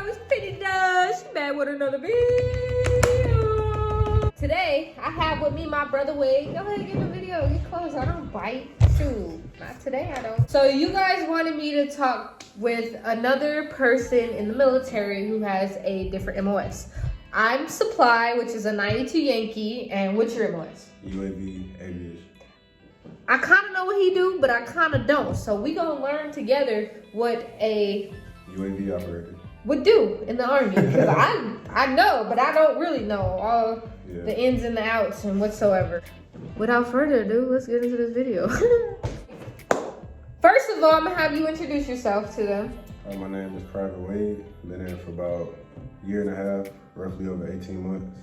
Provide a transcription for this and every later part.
girl, Itspennyduh. She back with another video. Today, I have with me my brother Wade. Go ahead, get the video. Get close. I don't bite. Shoot. Not today, I don't. So you guys wanted me to talk with another person in the military who has a different MOS. I'm Supply, which is a 92 Yankee. And what's your MOS? UAV aviation. I kind of know what he do, but I kind of don't. So we gonna learn together what a UAV operator would do in the Army. Because I know, but I don't really know all the ins and the outs and whatsoever. Without further ado, let's get into this video. First of all, I'm gonna have you introduce yourself to them. My name is Private Wade. Been in for about a year and a half, roughly over 18 months.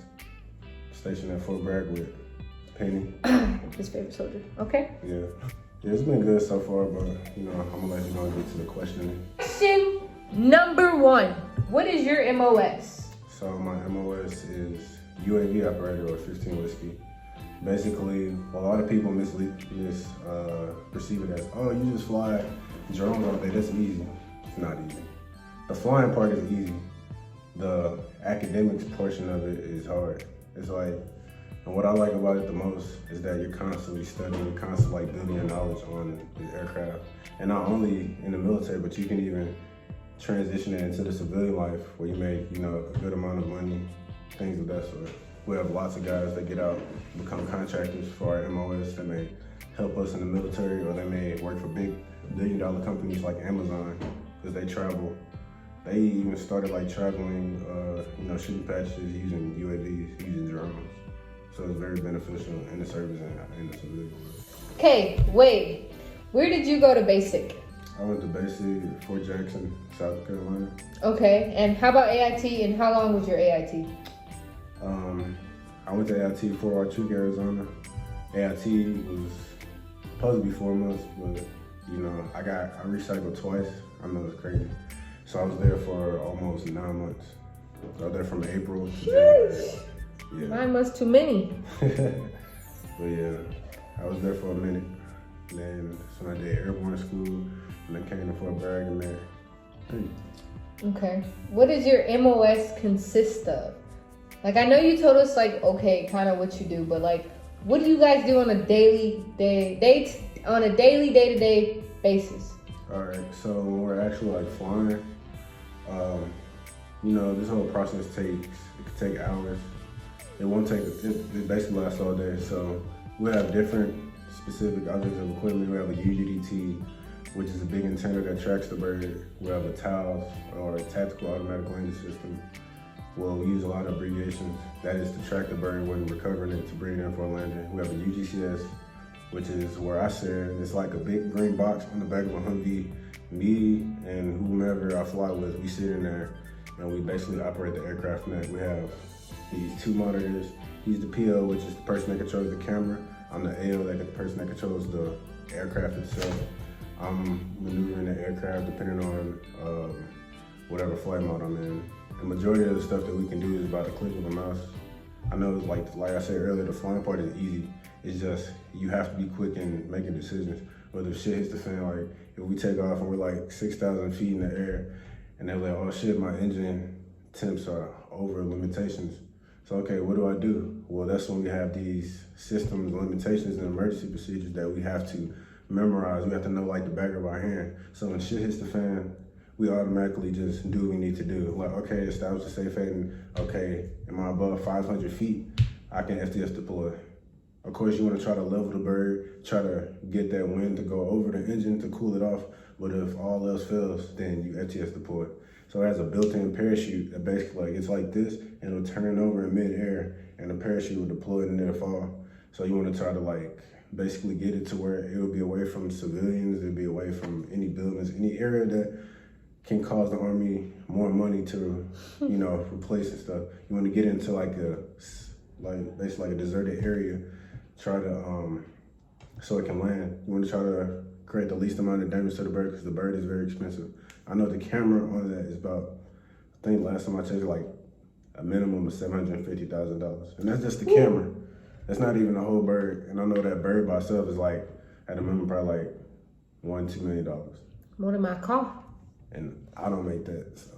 Stationed at Fort Bragg with Penny. His favorite soldier. Okay. Yeah, it's been good so far, but you know, I'm gonna let you know and get to the questioning. Question number 1. What is your MOS? So my MOS is UAV operator or 15 whiskey. Basically, a lot of people perceive it as, oh, you just fly drones all day, that's easy. It's not easy. The flying part is easy. The academics portion of it is hard. It's like, and what I like about it the most is that you're constantly studying, you're constantly like building your knowledge on the aircraft. And not only in the military, but you can even transition it into the civilian life where you make, you know, a good amount of money, things of that sort. We have lots of guys that get out, become contractors for our MOS. They may help us in the military, or they may work for big billion-dollar companies like Amazon because they travel. They even started like traveling, you know, shooting patches using UAVs, using drones. So it's very beneficial in the service and in the civilian world. Okay, wait. Where did you go to basic? I went to basic Fort Jackson, South Carolina. Okay, and how about AIT, and how long was your AIT? I went to AIT for Artuque, Arizona. AIT was supposed to be 4 months, but you know, I recycled twice. I know it's crazy. So I was there for almost 9 months. I was there from April to January. Yeah. 9 months too many. But yeah, I was there for a minute. And then so I did airborne school, and then came to Fort Bragg and there. Okay. What does your MOS consist of? Like, I know you told us, like, okay, kind of what you do, but like, what do you guys do on a day-to-day basis? All right, so when we're actually like flying, you know, this whole process it could take hours. It won't take, it basically lasts all day. So we have different specific objects of equipment. We have a UGDT, which is a big antenna that tracks the bird. We have a TALS, or a Tactical Automatic Landing System. We'll use a lot of abbreviations. That is to track the bird when recovering it to bring it in for a landing. We have a UGCS, which is where I said it's like a big green box on the back of a Humvee. Me and whomever I fly with, we sit in there and we basically operate the aircraft net. We have these 2 monitors. He's the PO, which is the person that controls the camera. I'm the AO, the person that controls the aircraft itself. I'm maneuvering the aircraft depending on whatever flight mode I'm in. The majority of the stuff that we can do is about a click of a mouse. I know, like I said earlier, the flying part is easy. It's just, you have to be quick in making decisions. Whether shit hits the fan, like if we take off and we're like 6,000 feet in the air, and they're like, oh shit, my engine temps are over limitations. So okay, what do I do? Well, that's when we have these systems, limitations, and emergency procedures that we have to memorize. We have to know like the back of our hand. So when shit hits the fan, we automatically just do what we need to do. Like, okay, establish a safe haven. Okay, am I above 500 feet? I can FTS deploy. Of course, you want to try to level the bird, try to get that wind to go over the engine to cool it off. But if all else fails, then you FTS deploy. So it has a built-in parachute that basically, like, it's like this, and it'll turn over in mid-air, and the parachute will deploy and it'll fall. So you want to try to like basically get it to where it will be away from civilians, it'll be away from any buildings, any area that can cause the Army more money to, you know, replace and stuff. You want to get into like basically like a deserted area, try to, so it can land. You want to try to create the least amount of damage to the bird because the bird is very expensive. I know the camera on that is about, I think last time I checked, like a minimum of $750,000. And that's just the camera. That's not even the whole bird. And I know that bird by itself is like, at a minimum, probably like $1-2 million. More than my car. And I don't make that, so.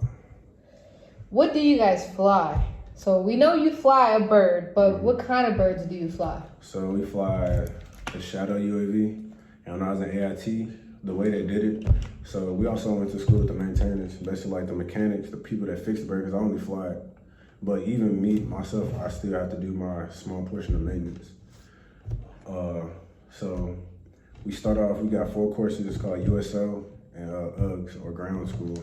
What do you guys fly? So we know you fly a bird, but what kind of birds do you fly? So we fly a shadow UAV, and when I was in AIT, the way they did it, so we also went to school with the maintainers, basically like the mechanics, the people that fix the bird, because I only fly it. But even me, myself, I still have to do my small portion of maintenance. So we start off, we got 4 courses, it's called USO and UGS, or ground school,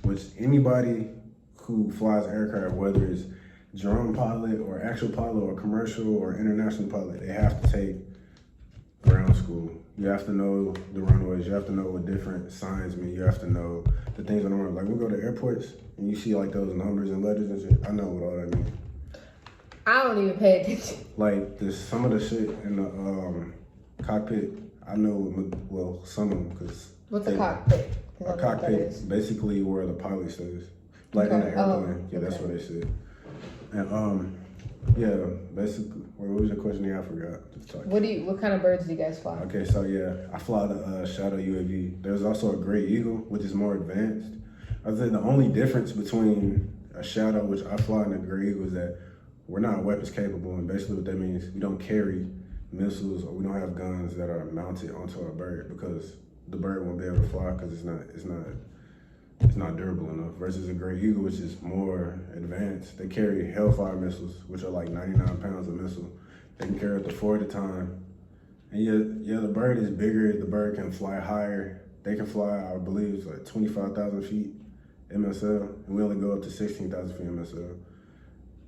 which anybody who flies aircraft, whether it's drone pilot or actual pilot or commercial or international pilot, they have to take ground school. You have to know the runways, you have to know what different signs mean, you have to know the things on the runway. Like we go to airports and you see like those numbers and letters and shit, I know what all that means. I don't even pay attention. Like some of the shit in the cockpit, I know, well, some of them, because... What's a cockpit? A cockpit, basically where the pilot stays. Like in the airplane, that's where they sit. And yeah, basically, what was your question here? I forgot. What kind of birds do you guys fly? Okay, so yeah, I fly the Shadow UAV. There's also a Gray Eagle, which is more advanced. I think the only difference between a Shadow, which I fly, and a Gray Eagle is that we're not weapons capable, and basically what that means, we don't carry missiles or we don't have guns that are mounted onto our bird, because the bird won't be able to fly because it's not durable enough. Versus a Gray Eagle, which is more advanced. They carry Hellfire missiles, which are like 99 pounds of missile. They can carry up to 4 at a time. And yeah, the bird is bigger. The bird can fly higher. They can fly, I believe, it's like 25,000 feet MSL, and we only go up to 16,000 feet MSL.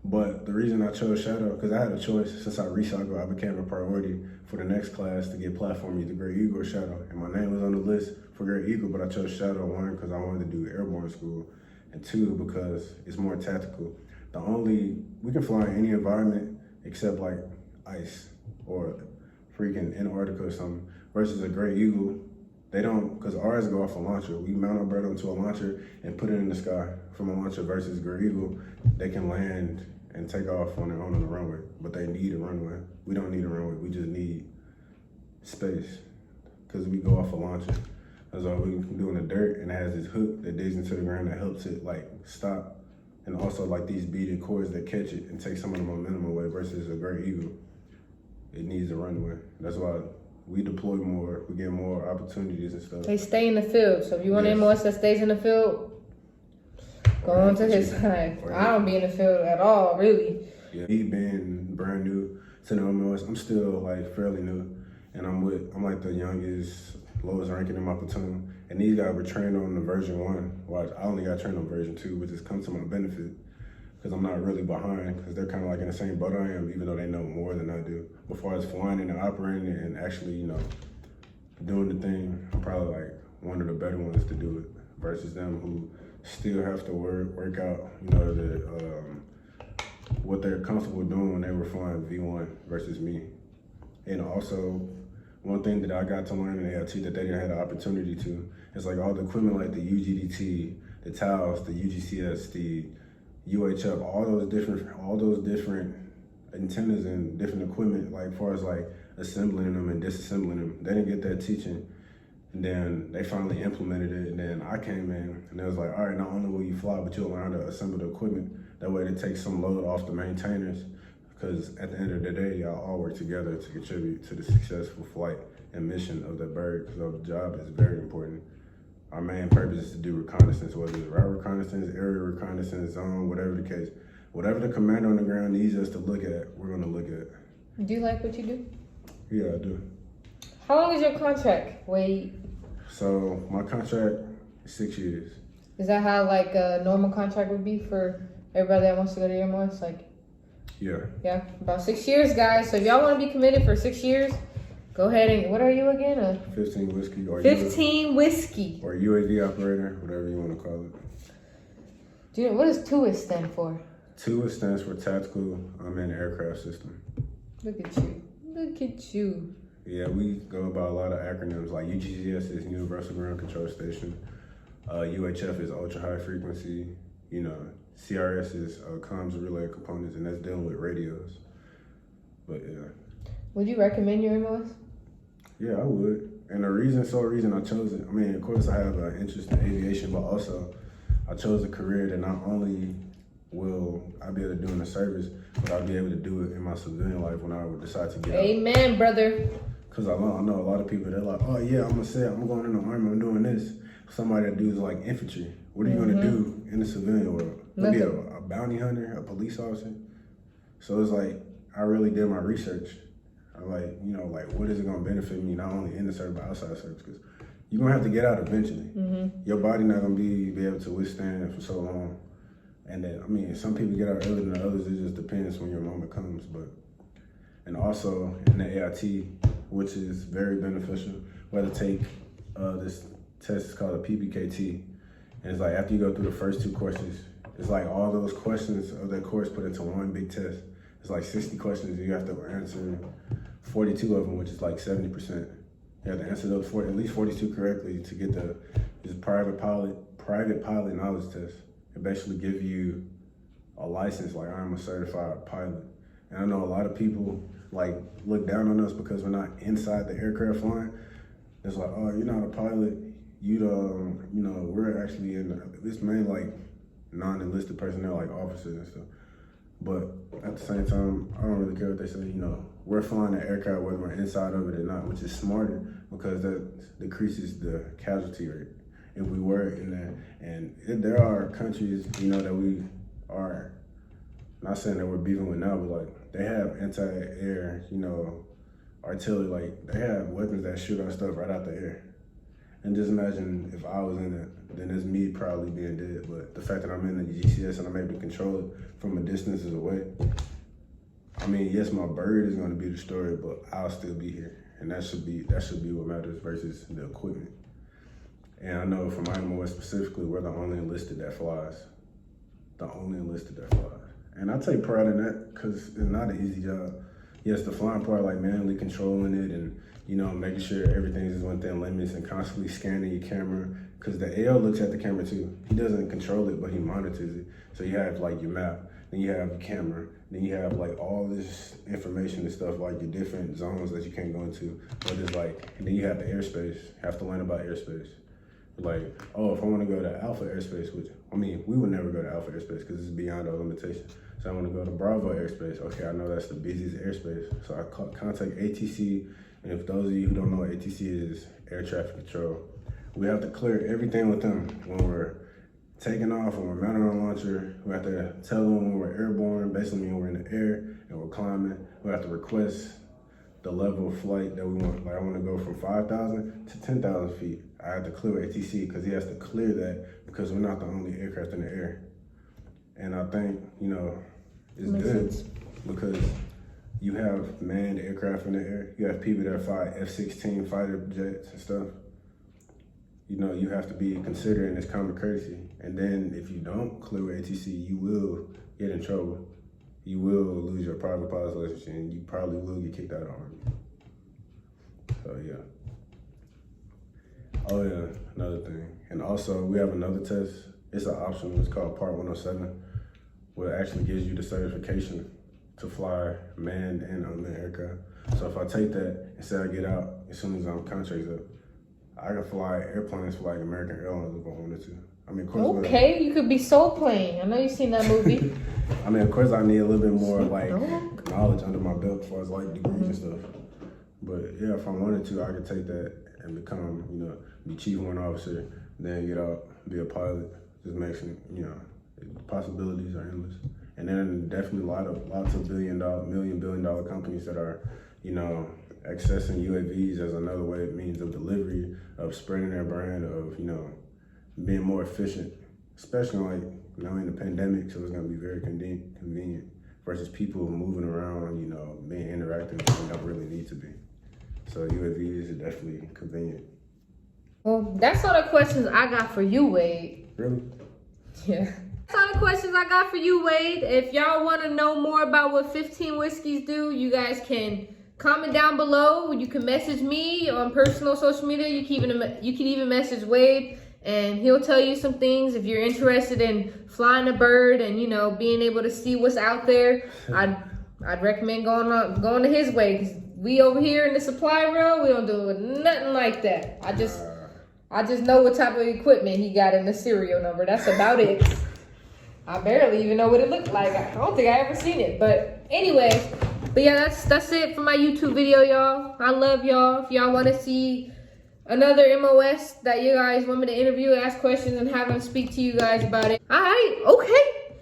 But the reason I chose Shadow, because I had a choice. Since I recycled, I became a priority for the next class to get platform, either Gray Eagle or Shadow. And my name was on the list for Gray Eagle, but I chose Shadow, 1, because I wanted to do airborne school, and 2, because it's more tactical. We can fly in any environment except like ice or freaking Antarctica or something, versus a Gray Eagle. They don't, because ours go off a launcher. We mount our bird onto a launcher and put it in the sky from a launcher, versus Gray Eagle, they can land and take off on their own on the runway, but they need a runway. We don't need a runway, we just need space, because we go off a launcher. That's all we can do in the dirt, and it has this hook that digs into the ground that helps it like stop, and also like these beaded cords that catch it and take some of the momentum away, versus a Gray Eagle. It needs a runway. That's why we deploy more, we get more opportunities and stuff. They stay in the field, so if you want MLS that stays in the field, go on to his side. I don't be in the field at all, really. Yeah, me being brand new to the MLS, I'm still like fairly new, and I'm like the youngest, lowest ranking in my platoon. And these guys were trained on the version 1, while I only got trained on version 2, which has come to my benefit, because I'm not really behind, because they're kind of like in the same boat I am, even though they know more than I do. Before I was flying and operating and actually, doing the thing, I'm probably like one of the better ones to do it, versus them who still have to work out, what they're comfortable doing when they were flying V1 versus me. And also, one thing that I got to learn in AIT that they didn't have the opportunity to is like all the equipment, like the UGDT, the TALs, the UGCS, the UHF, all those different antennas and different equipment, like as far as like assembling them and disassembling them. They didn't get that teaching. And then they finally implemented it, and then I came in and it was like, all right, not only will you fly, but you'll learn how to assemble the equipment. That way it takes some load off the maintainers, because at the end of the day, y'all all work together to contribute to the successful flight and mission of the bird, because the job is very important. Our main purpose is to do reconnaissance, whether it's route reconnaissance, area reconnaissance, zone, whatever the case. Whatever the commander on the ground needs us to look at, we're gonna look at. Do you like what you do? Yeah, I do. How long is your contract, Wade? So my contract is 6 years. Is that how like a normal contract would be for everybody that wants to go to Air Force? Yeah, about 6 years, guys. So if y'all want to be committed for 6 years, go ahead and, what are you again? 15 whiskey or 15 whiskey. Or UAV operator, whatever you want to call it. Do you know, what does TUIS stand for? TUIS stands for Tactical Unmanned Aircraft System. Look at you. Look at you. Yeah, we go by a lot of acronyms, like UGCS is Universal Ground Control Station. UHF is Ultra High Frequency. CRS is comms relay components, and that's dealing with radios. But yeah. Would you recommend your MLS? Yeah, I would. And the reason I chose it, of course I have an interest in aviation, but also I chose a career that not only I'll be able to do in the service, but I'll be able to do it in my civilian life when I would decide to get out. Amen, brother. Because I know a lot of people, they're like, oh yeah, I'm going in the army, I'm doing this. Somebody that does like infantry, what are you going to do in the civilian world? Maybe a bounty hunter, a police officer. So it's like, I really did my research. I like, what is it going to benefit me, not only in the service, but outside the service? Because you're going to have to get out eventually. Your body not going to be able to withstand it for so long. And then, some people get out earlier than others. It just depends when your moment comes. And also in the AIT, which is very beneficial, we have to take this test. It's called a PPKT. And it's like after you go through the first 2 courses, it's like all those questions of that course put into one big test. It's like 60 questions. You have to answer 42 of them, which is like 70%. You have to answer those at least 42 correctly to get this private pilot knowledge test. It basically gives you a license, like I'm a certified pilot. And I know a lot of people like look down on us because we're not inside the aircraft flying. It's like, oh, you're not a pilot. We're actually it's mainly like non-enlisted personnel, like officers and stuff. But at the same time, I don't really care what they say. We're flying the aircraft whether we're inside of it or not, which is smarter because that decreases the casualty rate if we were in there. And there are countries, that we are not saying that we're beefing with now, but like they have anti-air, artillery, like they have weapons that shoot our stuff right out the air. And just imagine if I was in it, then it's me probably being dead. But the fact that I'm in the GCS and I'm able to control it from a distance away, yes, my bird is going to be destroyed, but I'll still be here. And that should be what matters versus the equipment. And I know for Miami West specifically, we're the only enlisted that flies. And I take pride in that because it's not an easy job. Yes, the flying part, like manually controlling it and, making sure everything is within limits and constantly scanning your camera. Because the AL looks at the camera too. He doesn't control it, but he monitors it. So you have like your map, then you have the camera, then you have like all this information and stuff, like your different zones that you can't go into. But it's like, and then you have the airspace. You have to learn about airspace. Like, oh, if I want to go to Alpha airspace, which, we would never go to Alpha airspace because it's beyond our limitation. So I want to go to Bravo airspace. Okay, I know that's the busiest airspace. So I contact ATC. And if those of you who don't know what ATC is, air traffic control, we have to clear everything with them when we're taking off, when we're mounting our launcher. We have to tell them when we're airborne, basically when we're in the air and we're climbing. We have to request the level of flight that we want. Like I want to go from 5,000 to 10,000 feet. I have to clear ATC because he has to clear that because we're not the only aircraft in the air. And I think, it's good because you have manned aircraft in the air. You have people that fly F-16 fighter jets and stuff. You have to be considerate and it's common courtesy. And then if you don't clear ATC, you will get in trouble. You will lose your private pilot's license and you probably will get kicked out of the Army. So yeah. Oh yeah, another thing. And also we have another test. It's an optional, it's called Part 107, where it actually gives you the certification to fly manned and unmanned aircraft. So if I take that and say I get out as soon as I'm contracted up, I can fly airplanes for like American Airlines if I wanted to. Of course. Okay, you could be soul plane. I know you've seen that movie. Of course I need a little bit more like knowledge under my belt as far as like degrees and stuff. But yeah, if I wanted to, I could take that and become, be chief warrant officer, then get out, be a pilot. Just makes it, the possibilities are endless. And then definitely lots of $1 billion companies that are, accessing UAVs as another means of delivery, of spreading their brand, of, being more efficient, especially like in the pandemic, so it's gonna be very convenient versus people moving around, being interactive when they don't really need to be. So UAVs are definitely convenient. Well, that's all the questions I got for you, Wade. Really? Yeah. That's all the questions I got for you, Wade. If y'all want to know more about what 15 Whiskeys do, you guys can comment down below. You can message me on personal social media. You can even message Wade, and he'll tell you some things. If you're interested in flying a bird and being able to see what's out there, I'd recommend going to his way, because we over here in the supply room, we don't do nothing like that. I just know what type of equipment he got in the serial number. That's about it. I barely even know what it looked like. I don't think I ever seen it. But anyway, but yeah, that's it for my YouTube video, y'all. I love y'all. If y'all want to see another MOS that you guys want me to interview, ask questions, and have them speak to you guys about it. Alright, okay.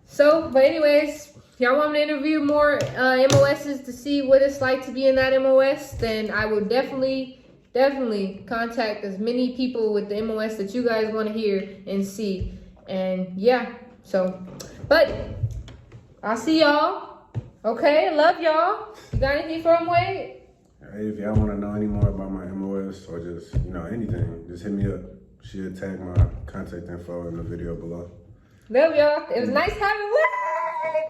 So, but anyways, if y'all want me to interview more MOSs to see what it's like to be in that MOS, then I will definitely contact as many people with the MOS that you guys want to hear and see. And yeah, so, but I'll see y'all. Okay, love y'all. You got anything for him, Wade? Hey, if y'all want to know any more about my MOS or just, anything, just hit me up. She'll tag my contact info in the video below. Love y'all. It was nice having Wade.